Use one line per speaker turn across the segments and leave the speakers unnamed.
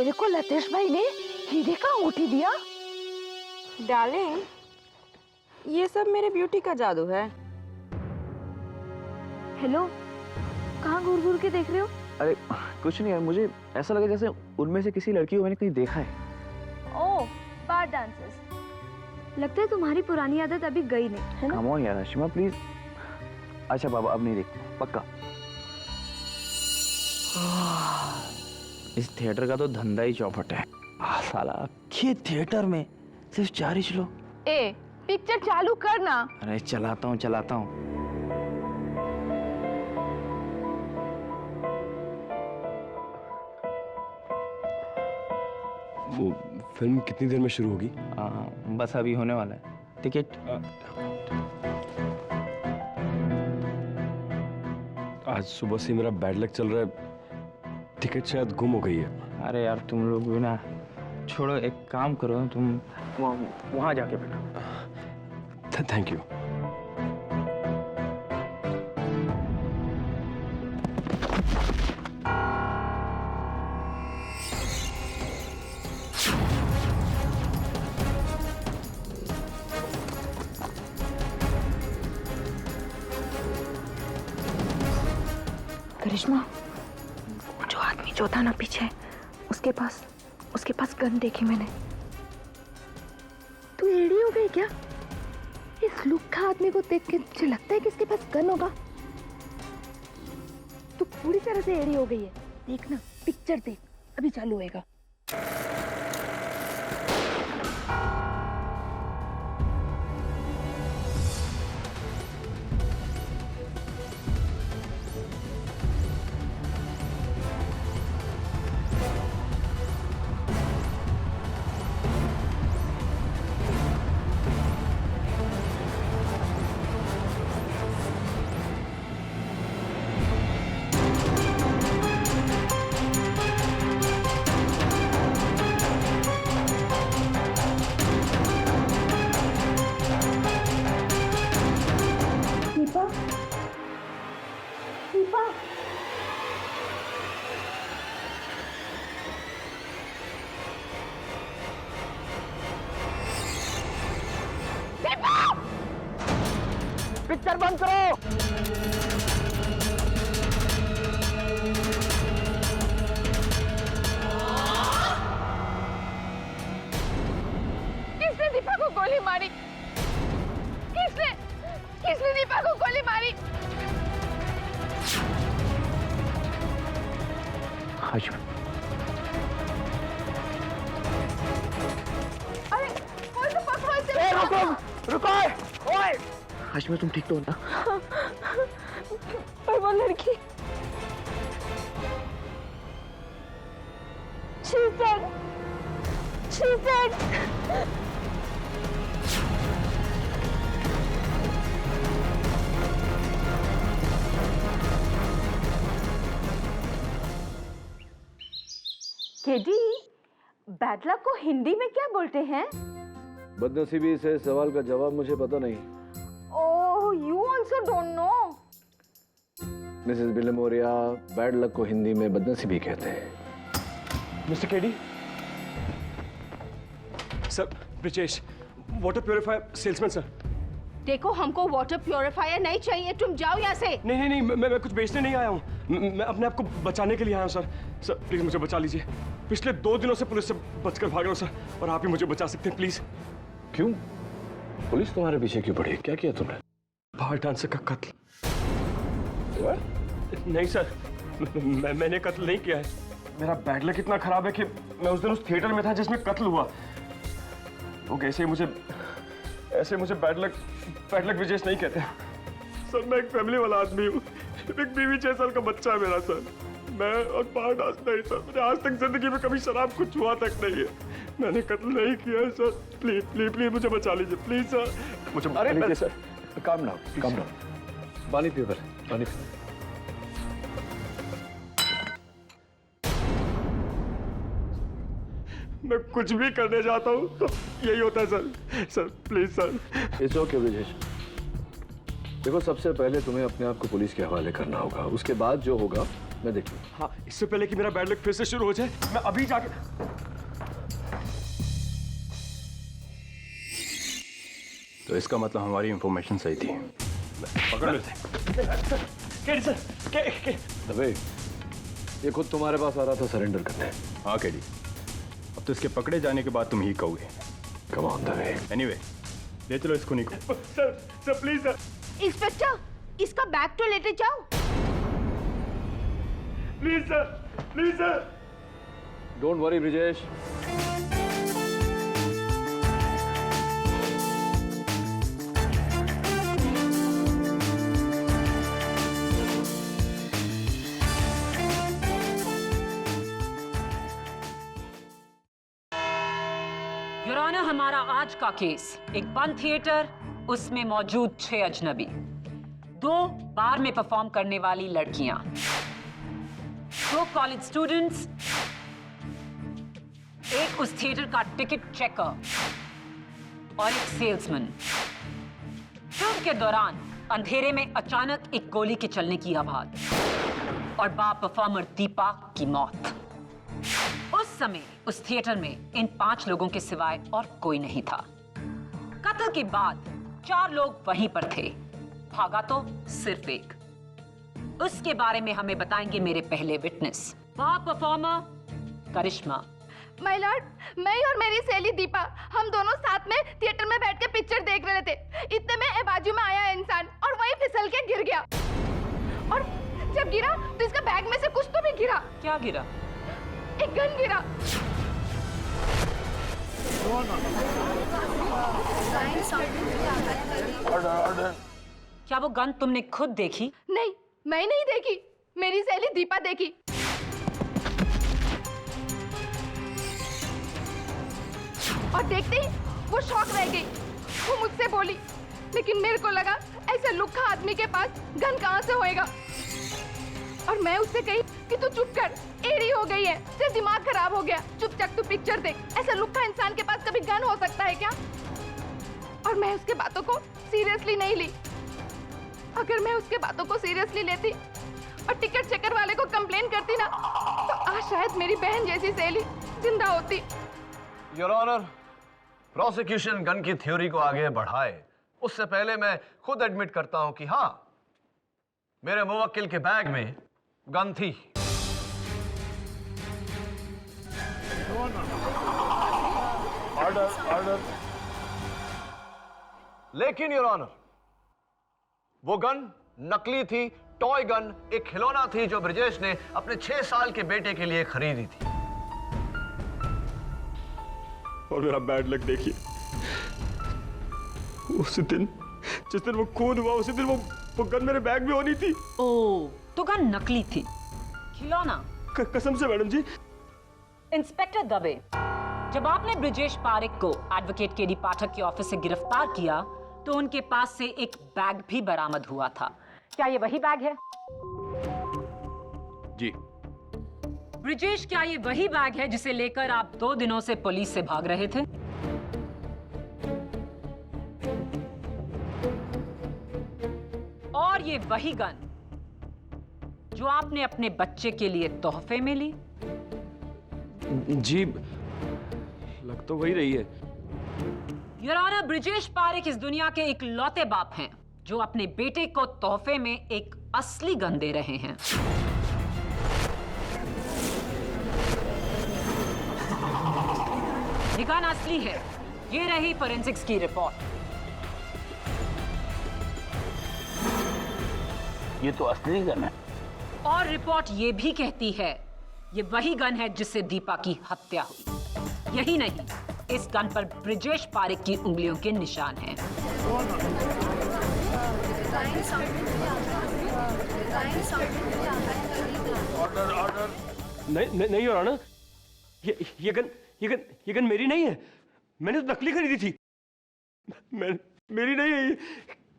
तेरे को लतेश भाई ने हीरे का अंगूठी दिया?
डार्लिंग, ये सब मेरे ब्यूटी का जादू है।
हेलो, कहाँ घूर घूर के देख रहे हो?
अरे कुछ नहीं यार, मुझे ऐसा लगा जैसे उनमें से किसी लड़की को मैंने कहीं देखा है।
ओह, बार डांसर्स। लगता है तुम्हारी पुरानी आदत अभी गई नहीं, है ना?
कम ऑन यार आशिमा प्लीज। अच्छा बाबा अब नहीं देख पक्का। इस थिएटर का तो धंधा ही चौपट है। साला ये थिएटर में सिर्फ 4 ही लोग।
ए, पिक्चर चालू करना।
अरे चलाता हूँ।
वो फिल्म कितनी देर में शुरू होगी?
बस अभी होने वाला है। टिकट?
आज सुबह से मेरा बैड लक चल रहा है, टिकट शायद गुम हो गई है।
अरे यार तुम लोग भी ना, छोड़ो एक काम करो, तुम वहाँ जाके बैठो।
Thank you.
करिश्मा, जो आदमी जो था ना पीछे, उसके पास गन देखी मैंने। तू एड़ी हो गई क्या? इस लुक्खा आदमी को देख के मुझे लगता है कि इसके पास गन होगा। तू पूरी तरह से एड़ी हो गई है। देख ना, पिक्चर देख, अभी चालू होएगा।
पिक्चर बंद करो।
किसने दीपा को गोली मारी? किसने दीपा को गोली मारी? अरे कोई तो पकड़ो इसे।
रुको ओए। हाशिमा तुम ठीक तो हो ना?
पर वो लड़की, she said KD, bad luck को हिंदी में क्या बोलते हैं?
बदनसीबी से सवाल का जवाब मुझे पता नहीं।
Oh, you also don't know?
Mrs Bilimoria, bad luck को हिंदी में बदनसीबी कहते हैं।
Mister KD, sir Brijesh, water purifier salesman sir.
देखो, हमको वाटर प्योरीफायर नहीं चाहिए, तुम जाओ यहाँ से।
नहीं, मैं कुछ बेचने नहीं आया हूँ, मैं अपने आप को बचाने के लिए आया हूँ सर। सर प्लीज मुझे बचा लीजिए, पिछले 2 दिनों से पुलिस से बचकर भाग रहा हूँ सर, और आप ही मुझे बचा सकते हैं प्लीज।
क्यों? पुलिस तुम्हारे पीछे क्यों पड़ी? क्या किया तुमने?
बार डांसर का कत्ल। नहीं सर, मैंने कत्ल नहीं किया है। मेरा बैड लक इतना खराब है कि मैं उस दिन उस थिएटर में था जिसमें कत्ल हुआ। लोग ऐसे मुझे बैड लक विजेश नहीं कहते सर। मैं एक फैमिली वाला आदमी हूँ, एक बीवी 6 साल का बच्चा है मेरा सर। मैं और बार डांस नहीं सर, मैंने आज तक जिंदगी में कभी शराब कुछ हुआ तक नहीं है। मैंने कत्ल नहीं किया है सर, प्लीज मुझे बचा लीजिए प्लीज सर। मुझे
अरे सर, काम डाउन। पानी पियो पहले, पानी पियो।
मैं कुछ भी करने जाता हूँ तो यही होता है sir please sir.
It's okay Brijesh. देखो, सबसे पहले तुम्हें अपने आप को पुलिस के हवाले करना होगा, उसके बाद जो होगा मैं देखूँ।
हाँ, इससे पहले कि मेरा बैड लक फिर से शुरू हो जाए, मैं अभी जाके।
तो इसका मतलब हमारी इंफॉर्मेशन सही थी।
पकड़ लेते।
दबे, ये खुद तुम्हारे पास आ रहा था सरेंडर करने।
हाँ केडी, अब तो इसके पकड़े जाने के बाद तुम ही कहोगे।
कम ऑन दबे।
एनीवे, ले चलो इसको निको।
Sir please sir.
इंस्पेक्टर, इसका बैग तो लेते जाओ।
Please sir.
Don't worry Brijesh.
Your honour, हमारा आज का केस एक बंद थिएटर, उसमें मौजूद 6 अजनबी, 2 बार में परफॉर्म करने वाली लड़कियां, 2 कॉलेज स्टूडेंट्स, एक उस थिएटर का टिकट चेकर और एक सेल्समैन। फिल्म के दौरान अंधेरे में अचानक एक गोली के चलने की आवाज और बार परफॉर्मर दीपा की मौत। उस समय उस थिएटर में इन 5 लोगों के सिवाय और कोई नहीं था। कत्ल के बाद 4 लोग वहीं पर थे, भागा तो सिर्फ एक। उसके बारे में हमें बताएंगे मेरे पहले witness, bar performer Karishma.
My lord, मैं और मेरी सहेली दीपा, हम दोनों साथ में थिएटर में बैठ के पिक्चर देख रहे थे। इतने में बाजू में आया इंसान और वहीं फिसल के गिर गया। और जब गिरा तो इसका बैग में से कुछ तो भी गिरा।
क्या गिरा?
एक गन गिरा।
क्या वो गन तुमने खुद देखी?
नहीं, मैं नहीं देखी, मेरी सहेली दीपा देखी। और देखते ही वो शॉक रह गई। वो मुझसे बोली, लेकिन मेरे को लगा ऐसे लुक्खा आदमी के पास गन कहाँ से होएगा। और मैं उससे कही कि तू चुप कर, एरी हो गई है, तेरा दिमाग खराब हो गया, चुपचाप तू पिक्चर देख। ऐसा लुक्खा इंसान के पास कभी गन हो सकता है क्या? और मैं उसके बातों को सीरियसली नहीं ली। अगर मैं उसके बातों को सीरियसली लेती और टिकट चेकर वाले को कंप्लेन करती ना, तो आज शायद मेरी बहन जैसी सहेली जिंदा होती।
योर ऑनर, प्रोसिक्यूशन गन की थ्योरी को आगे बढ़ाए उससे पहले मैं खुद एडमिट करता हूं कि हाँ, मेरे मुवक्किल के बैग में गन थी।
ऑर्डर।
लेकिन योर ऑनर, वो गन नकली थी, टॉय गन, एक खिलौना थी जो ब्रिजेश ने अपने 6 साल के बेटे के लिए खरीदी थी।
और मेरा बैड लक देखिए, उस दिन जिस दिन वो खून हुआ, उसी दिन वो गन मेरे बैग में होनी थी।
ओह, तो गन नकली थी, खिलौना।
कसम से मैडम जी।
इंस्पेक्टर दबे, जब आपने ब्रिजेश पारेख को एडवोकेट केडी पाठक के ऑफिस से गिरफ्तार किया तो उनके पास से एक बैग भी बरामद हुआ था। क्या ये वही बैग है?
जी।
ब्रिजेश, क्या ये वही बैग है जिसे लेकर आप 2 दिनों से पुलिस से भाग रहे थे? और ये वही गन जो आपने अपने बच्चे के लिए तोहफे में ली?
जी, लग तो वही रही है।
योर ऑनर, ब्रिजेश पारेख इस दुनिया के इकलौते बाप हैं जो अपने बेटे को तोहफे में एक असली गन दे रहे हैं। ये गन असली है। ये रही फोरेंसिक्स की रिपोर्ट।
ये तो असली गन है।
और रिपोर्ट ये भी कहती है ये वही गन है जिससे दीपा की हत्या हुई। यही नहीं, इस गन पर ब्रिजेश पारेख की उंगलियों के निशान हैं।
ऑर्डर। नहीं हो रहा ना, ये गन मेरी नहीं है। मैंने तो नकली खरीदी थी। मेरी नहीं है ये।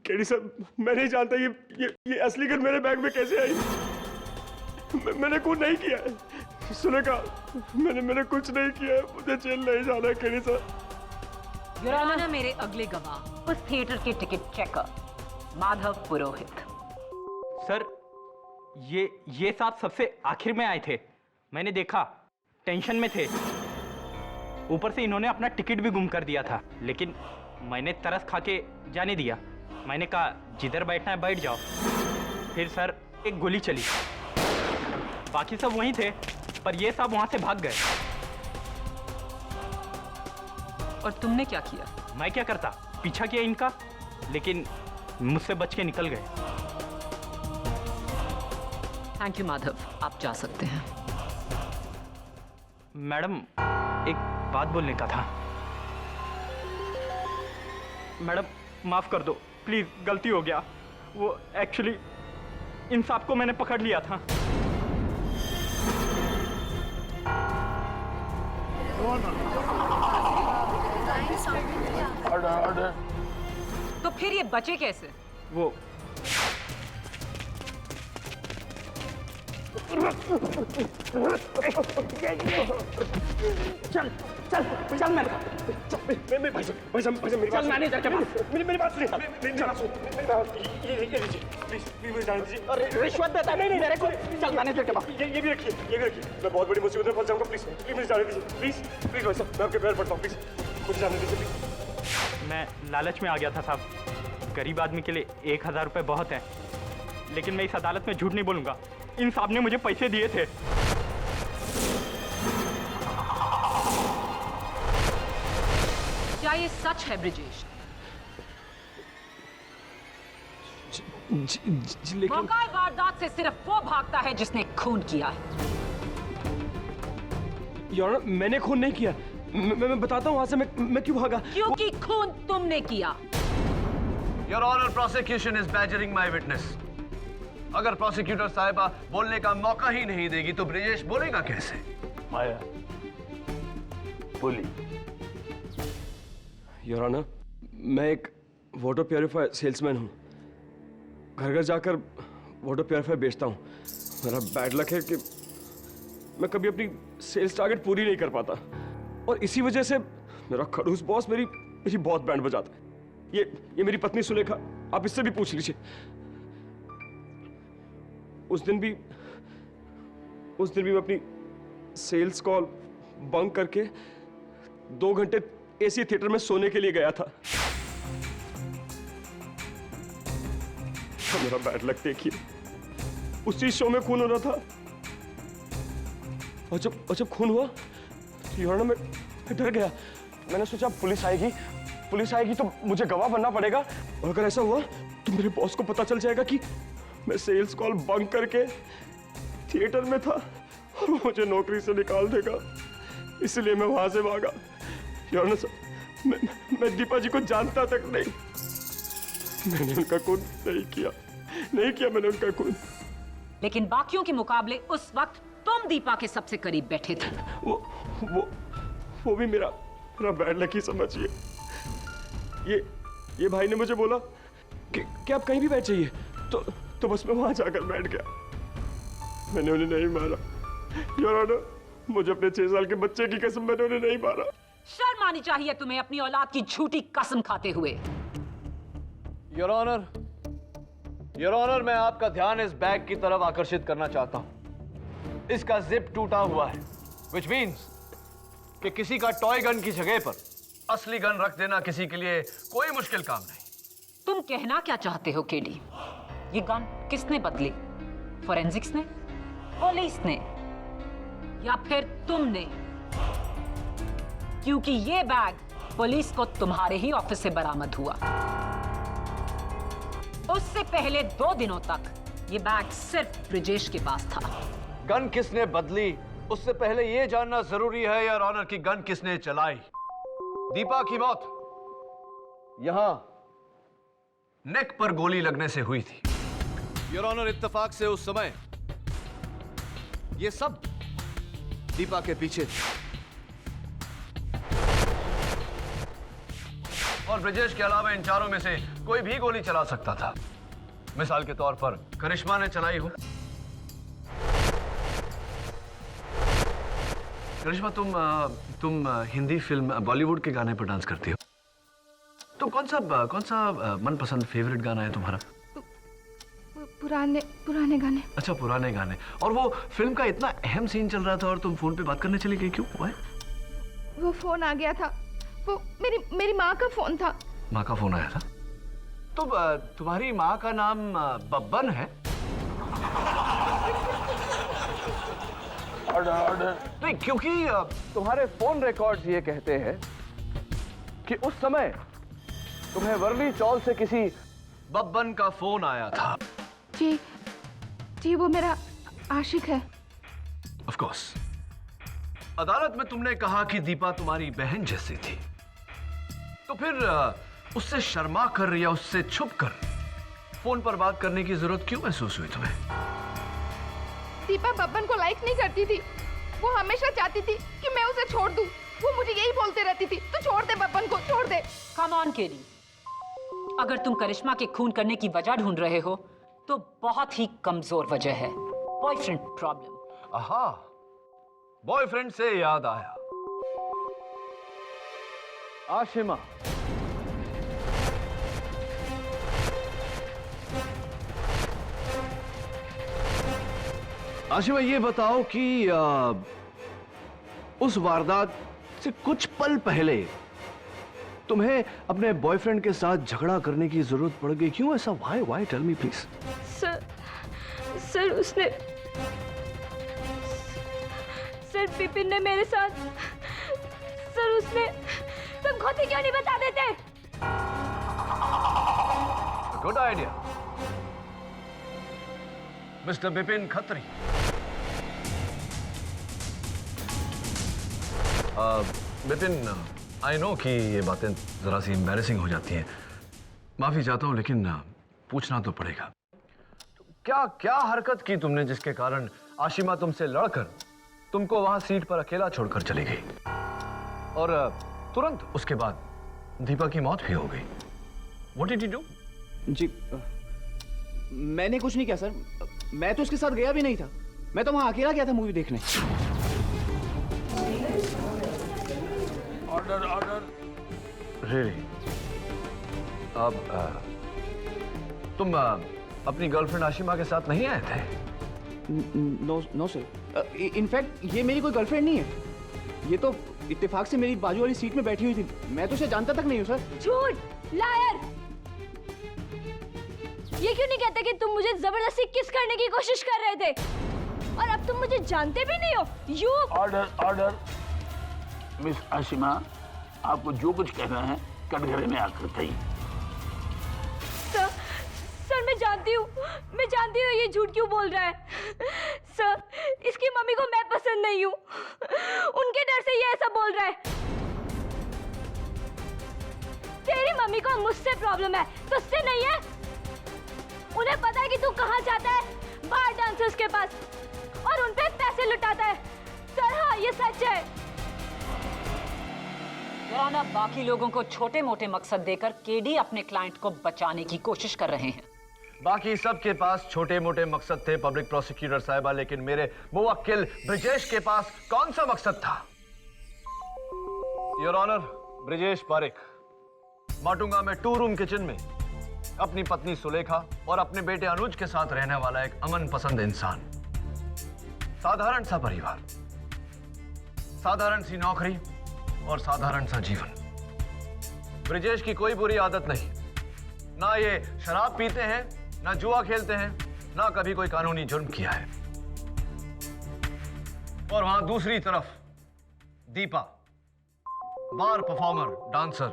केडी साहब, मैं नहीं जानता ये असली गन मेरे बैग में कैसे आई। मैंने कुछ नहीं किया है। सुनेगा, मैंने कुछ नहीं किया है। मुझे जेल नहीं जाना है केडी साहब।
योर ऑनर, मेरे अगले गवाह उस थिएटर के टिकट चेकर माधव पुरोहित।
सर, ये साहब सबसे आखिर में आए थे। मैंने देखा, टेंशन में थे। ऊपर से इन्होंने अपना टिकट भी गुम कर दिया था, लेकिन मैंने तरस खा के जाने दिया। मैंने कहा जिधर बैठना है बैठ जाओ। फिर सर एक गोली चली, बाकी सब वहीं थे, पर ये सब वहां से भाग गए।
और तुमने क्या किया?
मैं क्या करता, पीछा किया इनका, लेकिन मुझसे बच के निकल गए।
थैंक यू माधव, आप जा सकते हैं।
मैडम, एक बात बोलने का था। मैडम माफ कर दो प्लीज, गलती हो गया। वो एक्चुअली इन सब को मैंने पकड़ लिया था।
तो फिर ये बचे कैसे?
वो चल चल चल
मैं भाई साहब मेरी बात
मैनेजर के पास।
मेरी बात सुनिए, मेरी बात सुनिए, ये लीजिए प्लीज जाने दीजिए।
अरे रिश्वत देता है नहीं मेरे को। चल मैनेजर के पास।
ये भी रखिए, ये भी रखिए। मैं बहुत बड़ी मुसीबत में फंस जाऊंगा, प्लीज प्लीज मुझे जाने दीजिए, प्लीज भाई साहब, मैं आपके पैर पड़ता हूँ, प्लीज मुझे जाने दीजिए प्लीज।
मैं लालच में आ गया था साहब। गरीब आदमी के लिए 1000 रुपये बहुत है, लेकिन मैं इस अदालत में झूठ नहीं बोलूंगा। इन साहब ने मुझे पैसे दिए थे।
क्या ये सच है ब्रिजेश?
लेकिन
मौका वारदात से सिर्फ वो भागता है जिसने खून किया है।
योर ऑनर, मैंने खून नहीं किया। मैं बताता हूँ वहां से मैं क्यों भागा।
क्योंकि खून तुमने किया।
Your honour, prosecution is badgering my witness. अगर प्रोसिक्यूटर साहिबा बोलने का मौका ही नहीं देगी तो ब्रिजेश बोलेगा कैसे?
माया बोली। योर ऑनर, मैं एक वाटर प्योरीफायर सेल्समैन हूँ। घर घर जाकर वाटर प्योरीफायर बेचता हूँ। मेरा बैड लक है कि मैं कभी अपनी सेल्स टारगेट पूरी नहीं कर पाता, और इसी वजह से मेरा खड़ूस बॉस मेरी बहुत बैंड बजाता है। ये मेरी पत्नी सुलेखा, आप इससे भी पूछ लीजिए। उस दिन भी मैं अपनी सेल्स कॉल बंक करके 2 घंटे एसी थिएटर में सोने के लिए गया था। मेरा बैड लक देखिए, उसी शो में खून हो रहा था। और जब खून हुआ तो योर ऑनर, मैं डर गया। मैंने सोचा पुलिस आएगी तो मुझे गवाह बनना पड़ेगा, और अगर ऐसा हुआ तो मेरे बॉस को पता चल जाएगा कि मैं सेल्स कॉल बंक करके थिएटर में था, और वो मुझे नौकरी से निकाल देगा। इसलिए मैं वहां से भागा। योर ऑनर, मैं दीपा जी को जानता तक नहीं। मैंने उनका खून नहीं किया मैंने उनका खून।
लेकिन बाकियों के मुकाबले उस वक्त तुम दीपा के सबसे करीब बैठे थे।
वो भी मेरा बैड लक ही समझिए। ये भाई ने मुझे बोला कि आप कहीं भी बैठ जाइए, तो बस मैं वहां जाकर बैठ गया। मैंने उन्हें नहीं मारा। योर ऑनर, मुझे अपने 6 साल के बच्चे की कसम, मैंने उन्हें नहीं मारा।
शर्म आनी चाहिए तुम्हें अपनी औलाद की झूठी कसम खाते हुए।
योर ऑनर, मैं आपका ध्यान इस बैग की तरफ आकर्षित करना चाहता हूं। इसका जिप टूटा हुआ है, which means कि किसी का टॉय गन की जगह पर असली गन रख देना किसी के लिए कोई मुश्किल काम नहीं।
तुम कहना क्या चाहते हो केडी? ये गन किसने बदली? फोरेंसिक्स ने, पुलिस ने, या फिर तुमने? क्योंकि ये बैग पुलिस को तुम्हारे ही ऑफिस से बरामद हुआ। उससे पहले 2 दिनों तक ये बैग सिर्फ ब्रिजेश के पास था।
गन किसने बदली उससे पहले यह जानना जरूरी है योर ऑनर कि गन किसने चलाई। दीपा की मौत यहां नेक पर गोली लगने से हुई थी। योर ऑनर, इत्तेफाक से उस समय ये सब दीपा के पीछे थे, और ब्रिजेश के अलावा इन चारों में से कोई भी गोली चला सकता था। मिसाल के तौर पर करिश्मा ने चलाई हो। करिश्मा, तुम हिंदी फिल्म बॉलीवुड के गाने पर डांस करती हो। तो कौन सा मनपसंद फेवरेट गाना है तुम्हारा?
पुराने पुराने गाने।
अच्छा, पुराने गाने। और वो फिल्म का इतना अहम सीन चल रहा था और तुम फोन पे बात करने चली गई, क्यों? हुआ है?
वो फोन आ गया था, वो मेरी माँ का फोन था।
माँ का फोन आया था? तो तुम्हारी माँ का नाम बब्बन है? नहीं, क्योंकि तुम्हारे फोन रिकॉर्ड्स ये कहते हैं कि उस समय तुम्हें वर्ली चौल से किसी बब्बन का फोन आया था।
जी वो मेरा आशिक है।
Of course. अदालत में तुमने कहा कि दीपा तुम्हारी बहन जैसी थी, तो फिर उससे शर्मा कर या उससे छुप कर फोन पर बात करने की जरूरत क्यों महसूस हुई तुम्हें?
दीपा बब्बन को लाइक नहीं करती थी। वो हमेशा चाहती थी कि मैं उसे छोड़ दूं। वो मुझे यही बोलते रहती थी, तू छोड़ दे बब्बन को, छोड़ दे।
कम ऑन केली, अगर तुम करिश्मा के खून करने की वजह ढूंढ रहे हो तो बहुत ही कमजोर वजह है, बॉयफ्रेंड प्रॉब्लम।
आहा, बॉयफ्रेंड से याद आया, आशिमा, आशिमा ये बताओ कि उस वारदात से कुछ पल पहले तुम्हें अपने बॉयफ्रेंड के साथ झगड़ा करने की जरूरत पड़ गई, क्यों ऐसा? Why tell me please.
Sir उसने, सर विपिन ने मेरे साथ, सर उसने, तुम खुद ही क्यों नहीं बता देते?
Good idea, mister Vipin Khatri. Vipin, I know कि ये बातें जरा सी एम्बैरेसिंग हो जाती हैं, माफी चाहता हूं, लेकिन पूछना तो पड़ेगा। क्या क्या हरकत की तुमने जिसके कारण आशिमा तुमसे लड़कर तुमको वहां सीट पर अकेला छोड़कर चली गई और तुरंत उसके बाद दीपा की मौत भी हो गई? What did you do?
जी मैंने कुछ नहीं किया सर, मैं तो उसके साथ गया भी नहीं था, मैं तो वहां अकेला गया था मूवी देखने।
ऑर्डर। Really? अब तुम अपनी गर्लफ्रेंड आशिमा के साथ नहीं आए थे?
नो सर, इनफैक्ट ये मेरी कोई गर्लफ्रेंड नहीं है, ये तो इत्तेफाक से मेरी बाजू वाली सीट में बैठी हुई थी, मैं तो उसे जानता तक नहीं हूँ सर।
झूठ, लायर। ये क्यों नहीं कहते कि तुम मुझे जबरदस्ती किस करने की कोशिश कर रहे थे और अब तुम मुझे जानते भी नहीं हो? You
order. मिस आशिमा, आपको जो कुछ कहना है कटघरे में आकर कहिए।
सर मैं जानती हूँ ये झूठ क्यों बोल रहा है। सर, इसकी मम्मी को मैं पसंद नहीं हूँ, उनके डर से ये ऐसा बोल रहा है। तेरी मम्मी को मुझसे प्रॉब्लम है, तुझसे नहीं है। उन्हें पता है कि तू कहाँ जाता है, बाहर डांसर्स के पास, और उन पे पैसे लुटाता है। सर हाँ, ये सच है।
याना बाकी लोगों को छोटे मोटे मकसद देकर केडी अपने क्लाइंट को बचाने की कोशिश कर रहे हैं।
बाकी सबके पास छोटे मोटे मकसद थे पब्लिक प्रोसिक्यूटर साहिबा, लेकिन मेरे मुवक्किल ब्रिजेश के पास कौन सा मकसद था? योर ऑनर, ब्रिजेश पारिक माटुंगा में 2 रूम किचन में अपनी पत्नी सुलेखा और अपने बेटे अनुज के साथ रहने वाला एक अमन पसंद इंसान, साधारण सा परिवार, साधारण सी नौकरी और साधारण सा जीवन। ब्रिजेश की कोई बुरी आदत नहीं, ना ये शराब पीते हैं, ना जुआ खेलते हैं, ना कभी कोई कानूनी जुर्म किया है। और वहां दूसरी तरफ दीपा, बार परफॉर्मर, डांसर,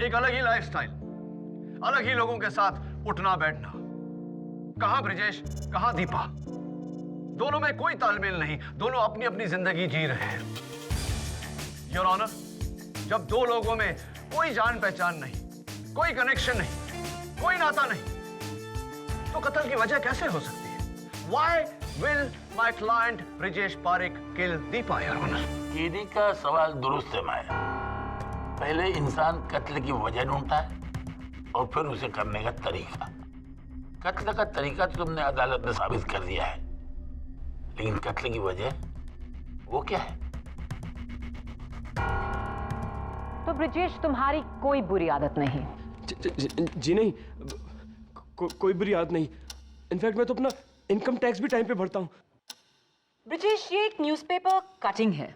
एक अलग ही लाइफस्टाइल, अलग ही लोगों के साथ उठना बैठना। कहां ब्रिजेश, कहां दीपा? दोनों में कोई तालमेल नहीं, दोनों अपनी अपनी जिंदगी जी रहे हैं। योर ऑनर, जब 2 लोगों में कोई जान पहचान नहीं, कोई कनेक्शन नहीं, कोई नाता नहीं, तो कत्ल की वजह कैसे हो सकती है? Why will my client Brijesh Parikh kill Deepa, your honour?
KD का सवाल दुरुस्त है माया। पहले इंसान कत्ल की वजह ढूंढता है और फिर उसे करने का तरीका। कत्ल का तरीका तो तुमने अदालत में साबित कर दिया है, लेकिन कत्ल की वजह वो क्या है?
तो ब्रिजेश, तुम्हारी कोई बुरी आदत नहीं।
जी नहीं, कोई बुरी याद नहीं। इनफैक्ट मैं तो अपना इनकम टैक्स भी टाइम पे भरता हूँ।
ब्रिजेश, ये एक न्यूज़पेपर कटिंग है।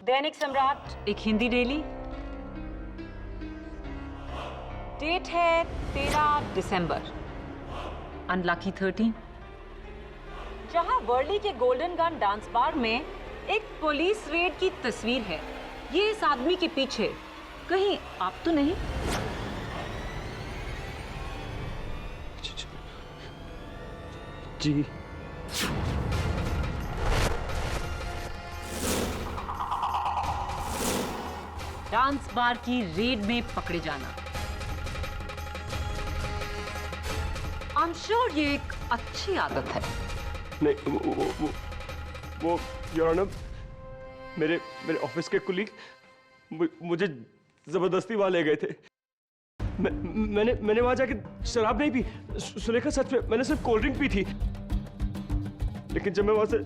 दैनिक सम्राट एक हिंदी डेली। डेट है 13 दिसंबर, अनलकी 13, जहां वर्ली के गोल्डन गन डांस बार में एक पुलिस रेड की तस्वीर है। ये इस आदमी के पीछे, कहीं आप तो नहीं?
जी
डांस बार की रेड में पकड़े जाना, आई एम श्योर ये एक अच्छी आदत है।
नहीं, वो योर ऑनर, मेरे ऑफिस के कुलीग मुझे जबरदस्ती वहां ले गए थे। मैंने वहां जाके शराब नहीं पी, सुलेखा सच में मैंने सिर्फ कोल्ड ड्रिंक पी थी। लेकिन जब मैं वहां से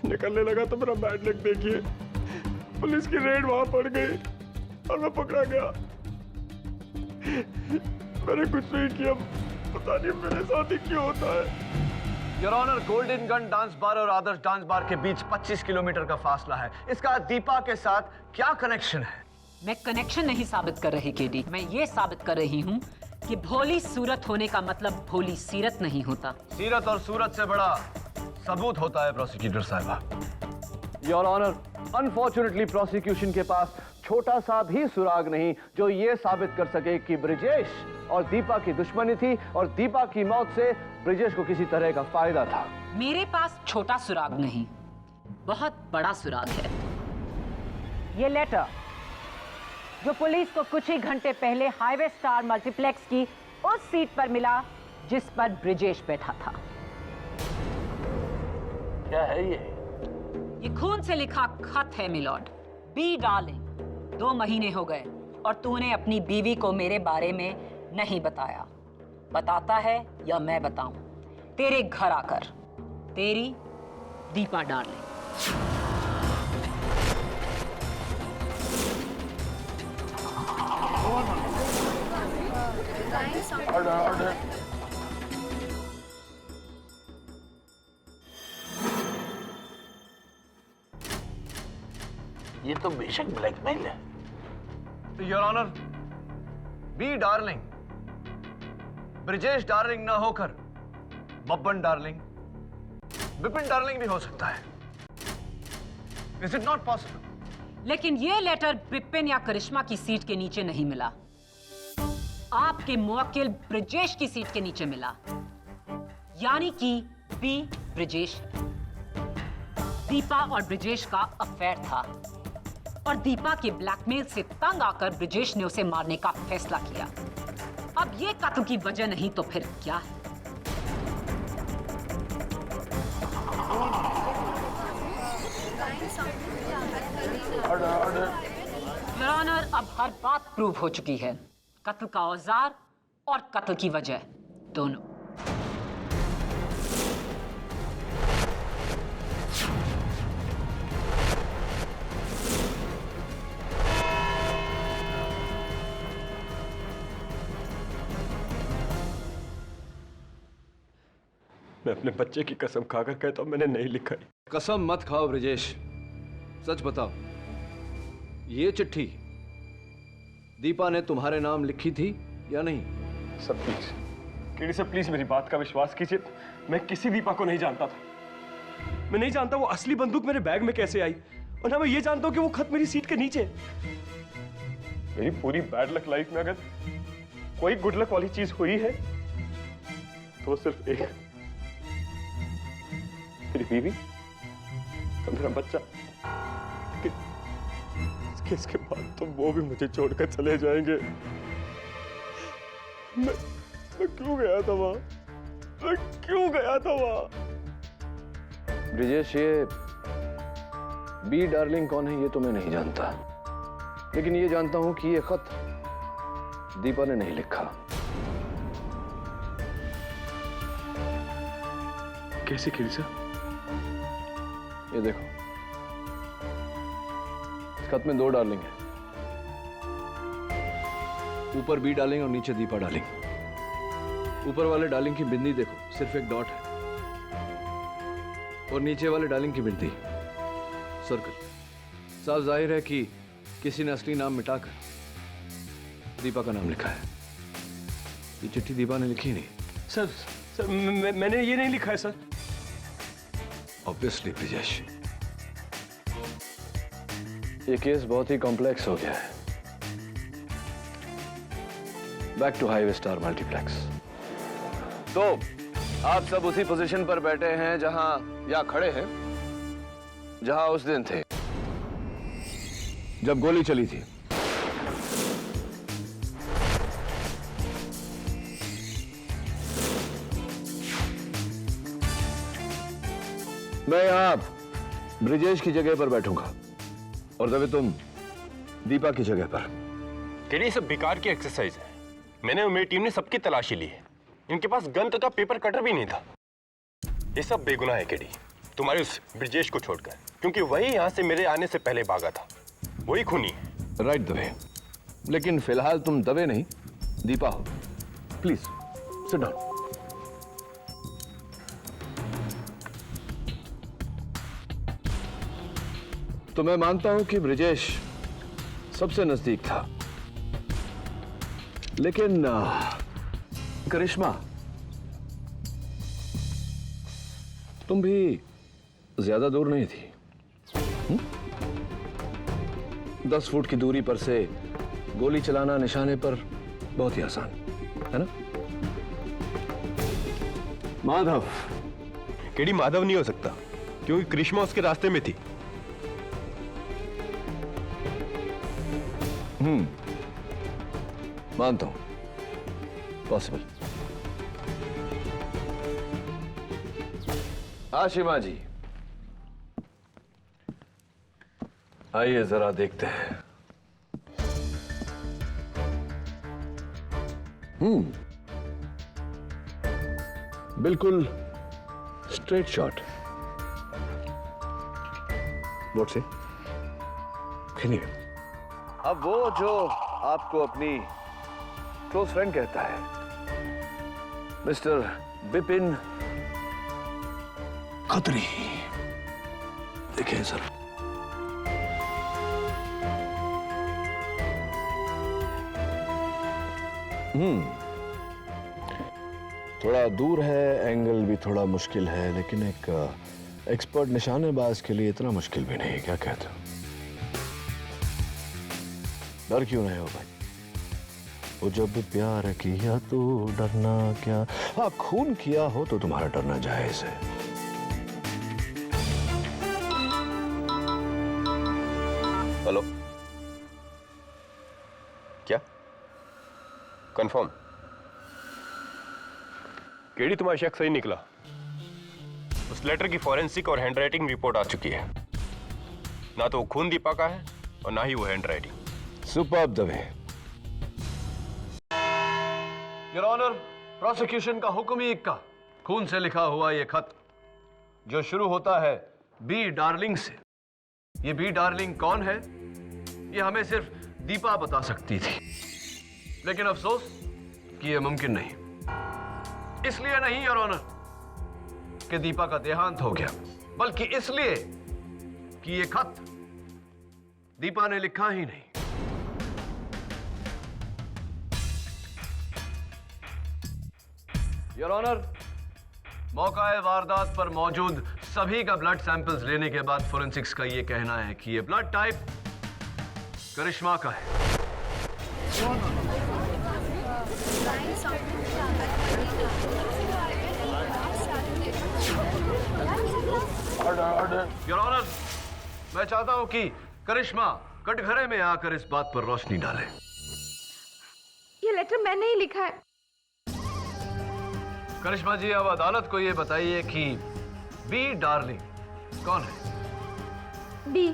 निकलने लगा तो मेरा बैड लक देखिए, पुलिस की रेड वहां पड़ गई और मैं पकड़ा गया। मैंने कुछ नहीं किया, पता नहीं मेरे साथ ही क्यों होता है।
Your honour, golden gun dance bar और आदर्श डांस बार के बीच 25 किलोमीटर का फासला है। इसका दीपा के साथ क्या कनेक्शन है?
मैं कनेक्शन नहीं साबित कर रही केडी, मैं ये साबित कर रही हूँ कि भोली सूरत होने का मतलब भोली सीरत नहीं होता।
सीरत और सूरत से बड़ा सबूत होता है प्रोसिक्यूटर साहिबा। योर ऑनर, अनफॉर्चुनेटली प्रोसिक्यूशन के पास छोटा सा भी सुराग नहीं जो ये साबित कर सके कि ब्रिजेश और दीपा की दुश्मनी थी और दीपा की मौत से ब्रिजेश को किसी तरह का फायदा था।
मेरे पास छोटा सुराग नहीं, बहुत बड़ा सुराग है। ये लेटर जो पुलिस को कुछ ही घंटे पहले हाईवे स्टार मल्टीप्लेक्स की उस सीट पर मिला जिस पर ब्रिजेश बैठा था।
क्या है
ये खून से लिखा खत है मिलॉर्ड। बी डार्लिंग, 2 महीने हो गए और तूने अपनी बीवी को मेरे बारे में नहीं बताया। बताता है या मैं बताऊं? तेरे घर आकर। तेरी दीपा डार्लिंग।
ये तो बेशक ब्लैकमेल है।
Your honour, be darling Brijesh darling ना होकर बब्बन डार्लिंग, विपिन डार्लिंग भी हो सकता है। Is it not possible?
लेकिन ये लेटर विपिन या करिश्मा की सीट के नीचे नहीं मिला, आपके मुवक्किल ब्रिजेश की सीट के नीचे मिला। यानी कि बी ब्रिजेश। दीपा और ब्रिजेश का अफेयर था और दीपा के ब्लैकमेल से तंग आकर ब्रिजेश ने उसे मारने का फैसला किया। अब ये कत्ल की वजह नहीं तो फिर क्या है? योर ऑनर, अब हर बात प्रूव हो चुकी है। कत्ल का औजार और कत्ल की वजह दोनों।
मैं अपने बच्चे की कसम खाकर कहता हूं मैंने नहीं लिखा है।
कसम मत खाओ ब्रिजेश, सच बताओ, ये चिट्ठी दीपा ने तुम्हारे नाम लिखी थी या नहीं?
Sir please, KD sir please मेरी बात का विश्वास कीजिए। मैं किसी दीपा को नहीं जानता था। मैं नहीं जानता वो असली बंदूक मेरे बैग में कैसे आई, और ना मैं ये जानता हूं कि वो खत मेरी सीट के नीचे। मेरी पूरी बैड लक लाइफ में अगर कोई गुड लक वाली चीज हुई है तो सिर्फ एक, मेरी बीवी और मेरा बच्चा। इसके बाद तो वो भी मुझे छोड़कर चले जाएंगे। मैं क्यों गया था वहां? मैं क्यों गया था वहां?
ब्रिजेश, ये बी डार्लिंग कौन है ये तो मैं नहीं जानता, लेकिन ये जानता हूं कि ये खत दीपा ने नहीं लिखा।
कैसे केडी सर?
ये देखो, इस खत में 2 डार्लिंग है, ऊपर बी डार्लिंग और नीचे दीपा डार्लिंग। ऊपर वाले डार्लिंग की बिंदी देखो, सिर्फ एक डॉट है, और नीचे वाले डार्लिंग की बिंदी सर्कल। साफ जाहिर है कि किसी ने असली नाम मिटाकर दीपा का नाम लिखा है। ये चिट्ठी दीपा ने लिखी नहीं।
सर मैंने ये नहीं लिखा है सर।
ऑब्वियसली ब्रिजेश, ये केस बहुत ही कॉम्प्लेक्स हो गया है। Back to highway star multiplex. तो आप सब उसी पोजीशन पर बैठे हैं जहां, या खड़े हैं जहां उस दिन थे जब गोली चली थी। मैं यहां ब्रिजेश की जगह पर बैठूंगा और तभी तुम दीपा की जगह पर।
केडी, सब बेकार की एक्सरसाइज है। मैंने और मेरी टीम ने सबकी तलाशी ली है। इनके पास गन तथा पेपर कटर भी नहीं था। ये सब बेगुनाह है केडी, तुम्हारे उस ब्रिजेश को छोड़कर, क्योंकि वही यहां से मेरे आने से पहले भागा था। वही खूनी है।
राइट दवे, लेकिन फिलहाल तुम दवे नहीं दीपा हो। Please sit down. तो मैं मानता हूं कि ब्रिजेश सबसे नजदीक था, लेकिन करिश्मा, तुम भी ज्यादा दूर नहीं थी। 10 फुट की दूरी पर से गोली चलाना निशाने पर बहुत ही आसान है ना?
माधव। केडी, माधव नहीं हो सकता, क्योंकि करिश्मा उसके रास्ते में थी।
मानता हूं, पॉसिबल। आशिमा जी, आइए जरा देखते हैं। बिल्कुल स्ट्रेट शॉट। व्हाट से? अब वो जो आपको अपनी क्लोज फ्रेंड कहता है, मिस्टर बिपिन खत्री, देखिए सर। थोड़ा दूर है, एंगल भी थोड़ा मुश्किल है, लेकिन एक एक्सपर्ट निशानेबाज के लिए इतना मुश्किल भी नहीं। क्या कहते हो? डर क्यों रहे हो भाई? वो जब प्यार किया तो डरना क्या। हाँ, खून किया हो तो तुम्हारा डरना जायज है।
हेलो, क्या कंफर्म? केडी, तुम्हारा शक सही निकला। उस लेटर की फॉरेंसिक और हैंडराइटिंग रिपोर्ट आ चुकी है। ना तो वो खून दीपा का है और ना ही वो handwriting.
Superb Dave. Your honour, prosecution का हुक्म ही इक्का। खून से लिखा हुआ ये खत जो शुरू होता है बी डार्लिंग से। ये बी डार्लिंग कौन है, ये हमें सिर्फ दीपा बता सकती थी, लेकिन अफसोस कि ये मुमकिन नहीं। इसलिए नहीं योर ऑनर कि दीपा का देहांत हो गया, बल्कि इसलिए कि ये खत दीपा ने लिखा ही नहीं। योर ऑनर, मौका वारदात पर मौजूद सभी का ब्लड सैंपल्स लेने के बाद फोरेंसिक्स का यह कहना है कि यह ब्लड टाइप करिश्मा का है। योर ऑनर, मैं चाहता हूं कि करिश्मा कटघरे में आकर इस बात पर रोशनी डाले।
ये लेटर मैंने ही लिखा है।
करिश्मा जी, अब अदालत को यह बताइए कि बी डार्लिंग कौन है?
बी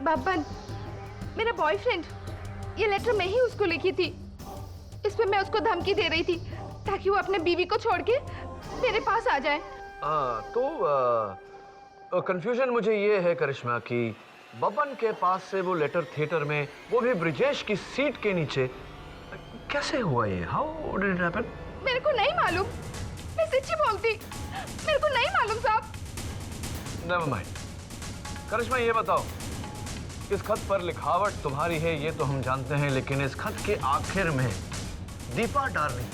बब्बन, मेरा बॉयफ्रेंड। ये लेटर मैं ही उसको लिखी थी। इसमें मैं उसको धमकी दे रही थी ताकि वो अपने बीवी को छोड़ के मेरे पास आ जाए।
तो कंफ्यूजन मुझे ये है करिश्मा कि बब्बन के पास से वो लेटर थिएटर में, वो भी ब्रिजेश की सीट के नीचे, कैसे हुआ ये? How did it happen?
मेरे को नहीं मालूम, मैं सच्ची बोलती, मेरे को नहीं मालूम साहब।
Never mind. करिश्मा ये बताओ, इस खत पर लिखावट तुम्हारी है ये तो हम जानते हैं, लेकिन इस खत के आखिर में दीपा डार्लिंग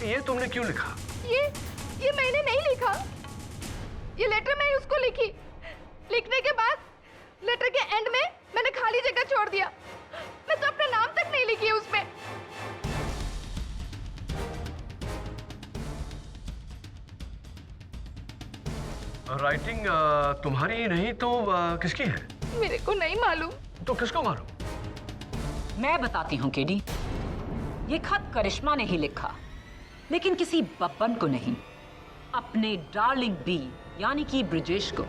ये तुमने क्यों लिखा?
ये मैंने नहीं लिखा, ये लेटर मैंने उसको लिखी। लिखने के बाद लेटर के एंड में मैंने खाली जगह छोड़ दिया। मैं तो अपना नाम तक नहीं लिखी है उसमें।
राइटिंग तुम्हारी नहीं तो किसकी है?
मेरे को नहीं मालूम।
तो किसको मालूम?
मैं बताती हूँ केडी, ये खत करिश्मा ने ही लिखा, लेकिन किसी बब्बन को नहीं, अपने डार्लिंग बी यानी कि ब्रिजेश को।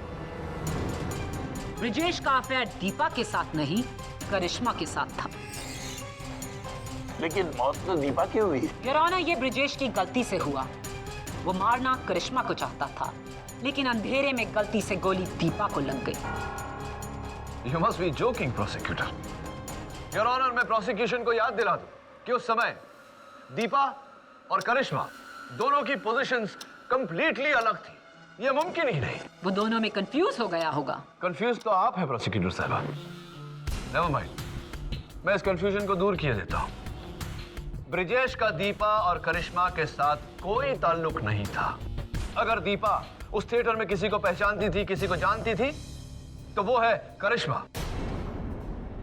ब्रिजेश का अफेयर दीपा के साथ नहीं, करिश्मा के साथ था।
लेकिन मौत तो दीपा की हुई।
योर ऑनर, ये ब्रिजेश की गलती से हुआ। वो मारना करिश्मा को चाहता था, लेकिन अंधेरे में गलती से गोली दीपा को लग गई।
You must be joking, prosecutor. Your Honor, मैं प्रोसिक्यूशन को याद दिला दूं कि उस समय दीपा और करिश्मा दोनों की पोजीशंस कंप्लीटली अलग थी। ये मुमकिन ही नहीं।
वो दोनों में कंफ्यूज हो गया होगा।
कंफ्यूज तो आप हैं प्रोसिक्यूटर साहबा। नेवर माइंड, मैं इस कंफ्यूजन को दूर किए देता हूं। ब्रिजेश का दीपा और करिश्मा के साथ कोई ताल्लुक नहीं था। अगर दीपा उस थिएटर में किसी को पहचानती थी, किसी को जानती थी, तो वो है करिश्मा।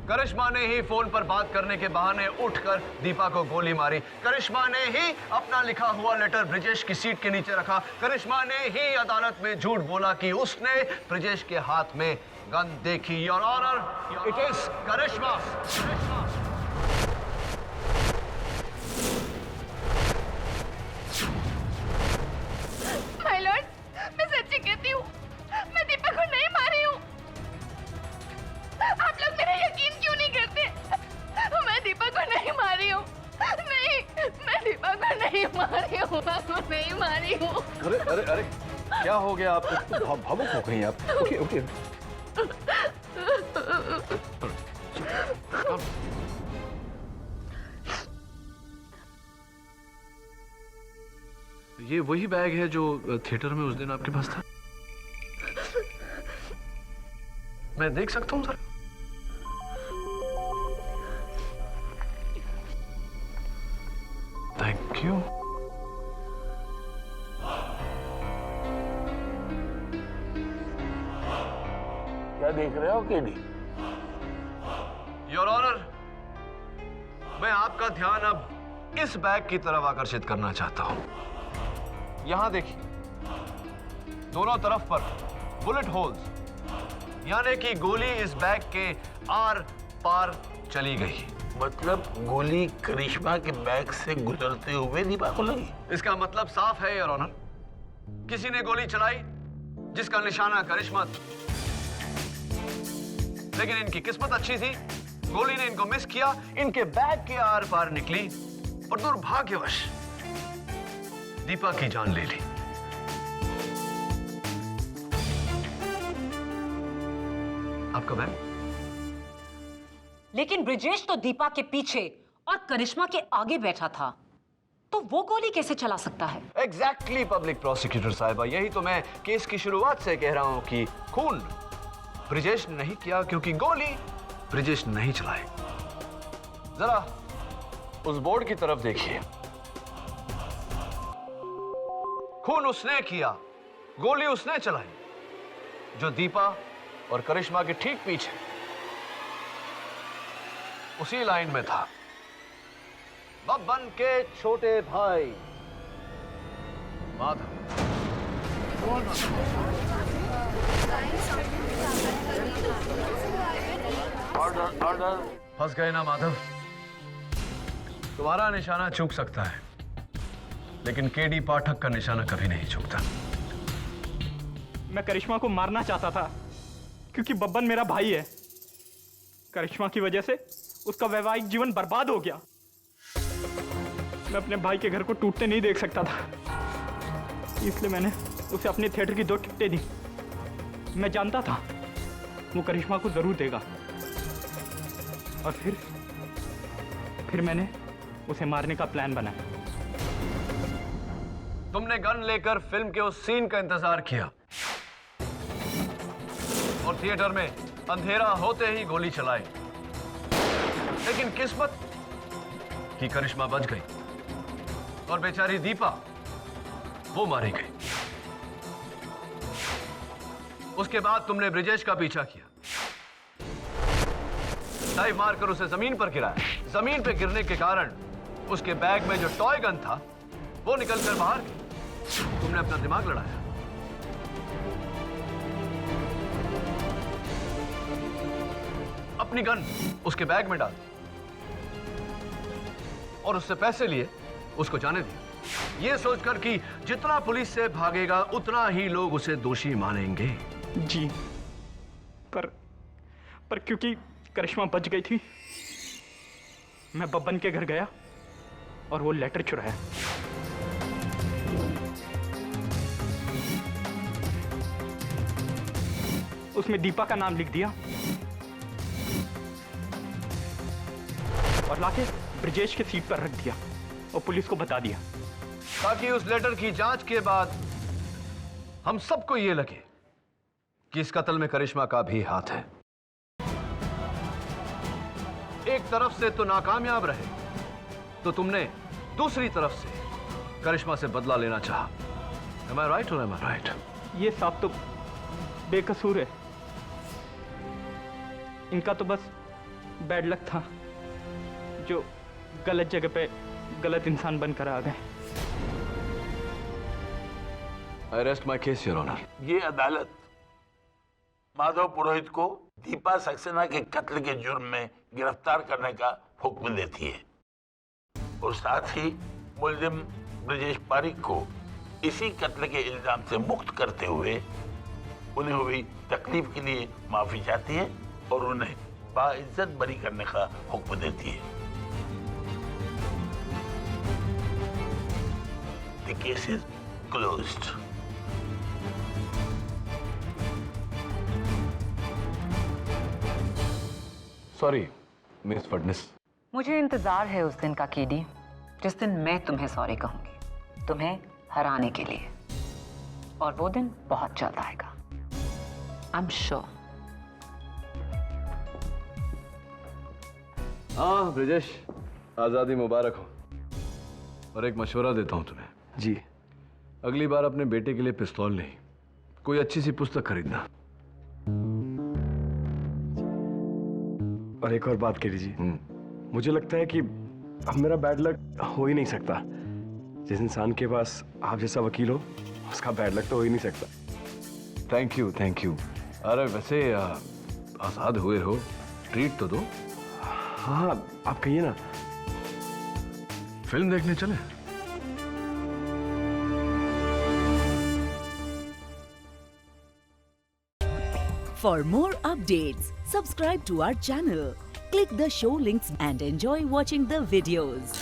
करिश्मा ने ही फोन पर बात करने के बहाने उठकर दीपा को गोली मारी। करिश्मा ने ही अपना लिखा हुआ लेटर ब्रिजेश की सीट के नीचे रखा। करिश्मा ने ही अदालत में झूठ बोला कि उसने ब्रिजेश के हाथ में गन देखी। Your honour, it is Karishma.
My lord, मैं सच्ची कहती हूँ, मैं दीपा को नहीं मारी हूँ। आप लोग मेरा यकीन क्यों नहीं करते? मैं दीपा को नहीं मारी हूँ। नहीं, मैं दीपा को नहीं मारी हूँ। नहीं मारी हूँ।
अरे अरे अरे, क्या हो गया आपको? भावुक हो गई आप। Okay okay.
ये वही बैग है जो थिएटर में उस दिन आपके पास था? मैं देख सकता हूँ सर? Thank you.
क्या देख रहे हो केडी?
योर ऑनर, मैं आपका ध्यान अब इस बैग की तरफ आकर्षित करना चाहता हूं। यहां देखिए, दोनों तरफ पर बुलेट होल्स, यानी कि गोली इस बैग के आर पार चली गई।
मतलब गोली करिश्मा के बैग से गुजरते हुए दीपा को लगी।
इसका मतलब साफ है योर ऑनर, किसी ने गोली चलाई जिसका निशाना करिश्मा था। लेकिन इनकी किस्मत अच्छी थी, गोली ने इनको मिस किया, इनके बैग के आर पार निकली और दुर्भाग्यवश दीपा की जान ले ली। आपका बैग?
लेकिन ब्रिजेश तो दीपा के पीछे और करिश्मा के आगे बैठा था, तो वो गोली कैसे चला सकता है?
एग्जैक्टली पब्लिक प्रोसिक्यूटर साहिबा, यही तो मैं केस की शुरुआत से कह रहा हूं कि खून ब्रिजेश ने नहीं किया क्योंकि गोली ब्रिजेश नहीं चलाई। जरा उस बोर्ड की तरफ देखिए, खून उसने किया, गोली उसने चलाई, जो दीपा और करिश्मा के ठीक पीछे उसी लाइन में था। बब्बन के छोटे भाई माधव।
Order order.
फंस गए ना माधव? तुम्हारा निशाना चूक सकता है, लेकिन केडी पाठक का निशाना कभी नहीं चूकता।
मैं करिश्मा को मारना चाहता था क्योंकि बब्बन मेरा भाई है। करिश्मा की वजह से उसका वैवाहिक जीवन बर्बाद हो गया। मैं अपने भाई के घर को टूटते नहीं देख सकता था, इसलिए मैंने उसे अपने थिएटर की 2 टिकटें दी। मैं जानता था वो करिश्मा को जरूर देगा, और फिर मैंने उसे मारने का प्लान बनाया।
तुमने गन लेकर फिल्म के उस सीन का इंतजार किया और थिएटर में अंधेरा होते ही गोली चलाई, लेकिन किस्मत की करिश्मा बच गई और बेचारी दीपा वो मारी गई। उसके बाद तुमने ब्रिजेश का पीछा किया, डाइव मारकर उसे जमीन पर गिराया। जमीन पर गिरने के कारण उसके बैग में जो टॉय गन था वो निकलकर बाहर गई। तुमने अपना दिमाग लड़ाया, अपनी गन उसके बैग में डाल और उससे पैसे लिए उसको जाने दिया, ये सोचकर कि जितना पुलिस से भागेगा उतना ही लोग उसे दोषी मानेंगे।
जी, पर क्योंकि करिश्मा बच गई थी, मैं बब्बन के घर गया और वो लेटर चुराया। उसमें दीपा का नाम लिख दिया और लाके ब्रिजेश के सीट पर रख दिया और पुलिस को बता दिया,
ताकि उस लेटर की जांच के बाद हम सबको ये लगे कि इस कत्ल में करिश्मा का भी हाथ है। एक तरफ से तो नाकामयाब रहे तो तुमने दूसरी तरफ से करिश्मा से बदला लेना चाहा। Am I right or am I right?
ये साहब तो बेकसूर है, इनका तो बस बैड लक था जो गलत जगह पे गलत इंसान बनकर आ गए।
I rest my case, Your Honor.
ये अदालत माधव पुरोहित को दीपा सक्सेना के कत्ल के जुर्म में गिरफ्तार करने का हुक्म देती है और साथ ही मुलजिम ब्रिजेश पारिक को इसी कत्ल के इल्जाम से मुक्त करते हुए उन्हें हुई तकलीफ के लिए माफी चाहती है और उन्हें बाइज्जत बरी करने का हुक्म देती है। The case is closed.
Sorry, Miss Phadnis.
मुझे इंतजार है उस दिन का कीडी, जिस दिन मैं तुम्हें सॉरी कहूंगी, तुम्हें हराने के लिए, और वो दिन बहुत जल्द आएगा। I am sure.
हाँ ब्रिजेश, आजादी मुबारक हो। और एक मशवरा देता हूं तुम्हें।
जी।
अगली बार अपने बेटे के लिए पिस्तौल नहीं, कोई अच्छी सी पुस्तक खरीदना।
और एक और बात कह लीजिए, मुझे लगता है कि अब मेरा बैड लक हो ही नहीं सकता। जिस इंसान के पास आप जैसा वकील हो, उसका बैड लक तो हो ही नहीं सकता।
Thank you, thank you. अरे वैसे आजाद हुए हो, ट्रीट तो दो।
हाँ, आप कहिए ना।
फिल्म देखने चले?
For more updates, subscribe to our channel, click the show links and enjoy watching the videos.